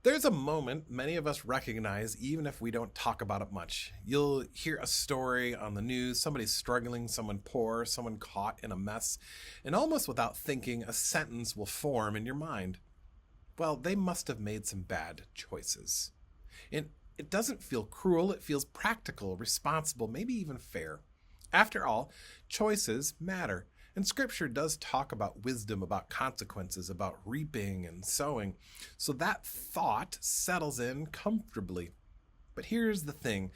There's a moment many of us recognize even if we don't talk about it much. You'll hear a story on the news, somebody's struggling, someone poor, someone caught in a mess, and almost without thinking, a sentence will form in your mind. Well, they must have made some bad choices. And it doesn't feel cruel, it feels practical, responsible, maybe even fair. After all, choices matter. And Scripture does talk about wisdom, about consequences, about reaping and sowing. So that thought settles in comfortably. But here's the thing.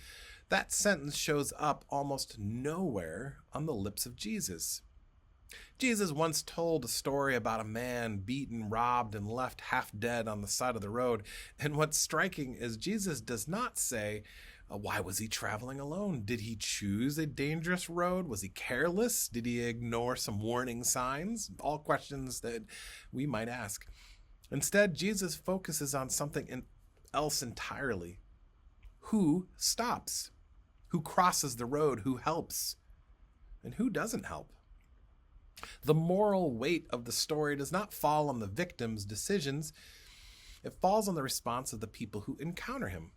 That sentence shows up almost nowhere on the lips of Jesus. Jesus once told a story about a man beaten, robbed, and left half dead on the side of the road. And what's striking is Jesus does not say, why was he traveling alone? Did he choose a dangerous road? Was he careless? Did he ignore some warning signs? All questions that we might ask. Instead, Jesus focuses on something else entirely. Who stops? Who crosses the road? Who helps? And who doesn't help? The moral weight of the story does not fall on the victim's decisions. It falls on the response of the people who encounter him.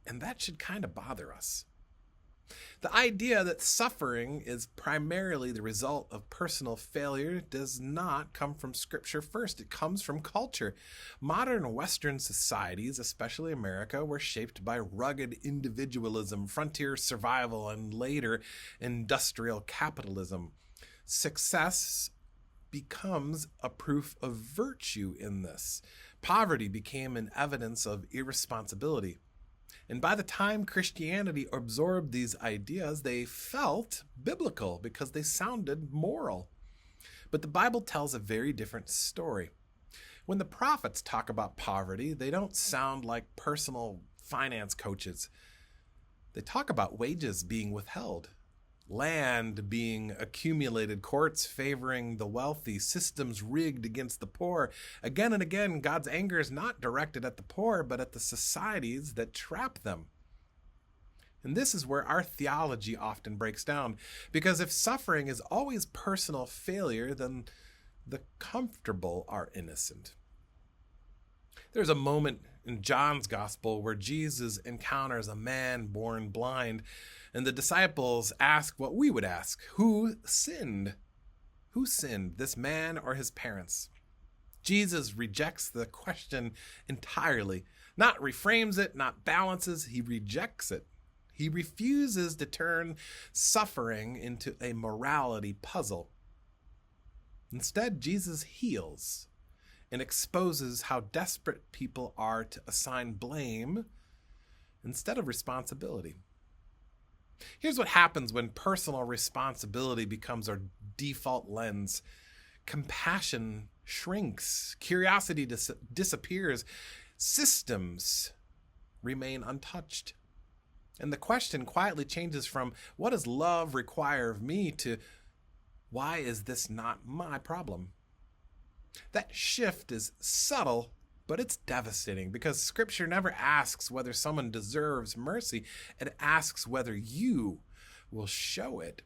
And that should kind of bother us. The idea that suffering is primarily the result of personal failure does not come from Scripture first. It comes from culture. Modern Western societies, especially America, were shaped by rugged individualism, frontier survival, and later industrial capitalism. Success becomes a proof of virtue in this. Poverty became an evidence of irresponsibility. And by the time Christianity absorbed these ideas, they felt biblical because they sounded moral. But the Bible tells a very different story. When the prophets talk about poverty, they don't sound like personal finance coaches. They talk about wages being withheld, land being accumulated, courts favoring the wealthy, systems rigged against the poor. Again and again, God's anger is not directed at the poor, but at the societies that trap them. And this is where our theology often breaks down, because if suffering is always personal failure, then the comfortable are innocent. There's a moment in John's gospel where Jesus encounters a man born blind, and the disciples ask what we would ask. Who sinned? Who sinned, this man or his parents? Jesus rejects the question entirely, not reframes it, not balances, he rejects it. He refuses to turn suffering into a morality puzzle. Instead, Jesus heals and exposes how desperate people are to assign blame instead of responsibility. Here's what happens when personal responsibility becomes our default lens. Compassion shrinks, curiosity disappears, systems remain untouched. And the question quietly changes from, what does love require of me, to, why is this not my problem? That shift is subtle, but it's devastating, because Scripture never asks whether someone deserves mercy. It asks whether you will show it.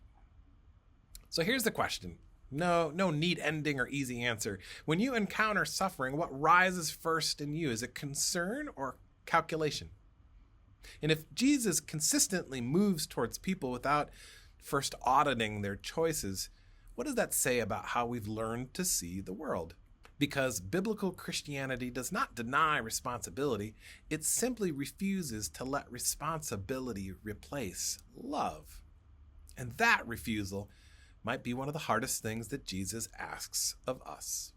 So here's the question. No neat ending or easy answer. When you encounter suffering, what rises first in you? Is it concern or calculation? And if Jesus consistently moves towards people without first auditing their choices, what does that say about how we've learned to see the world? Because biblical Christianity does not deny responsibility, it simply refuses to let responsibility replace love. And that refusal might be one of the hardest things that Jesus asks of us.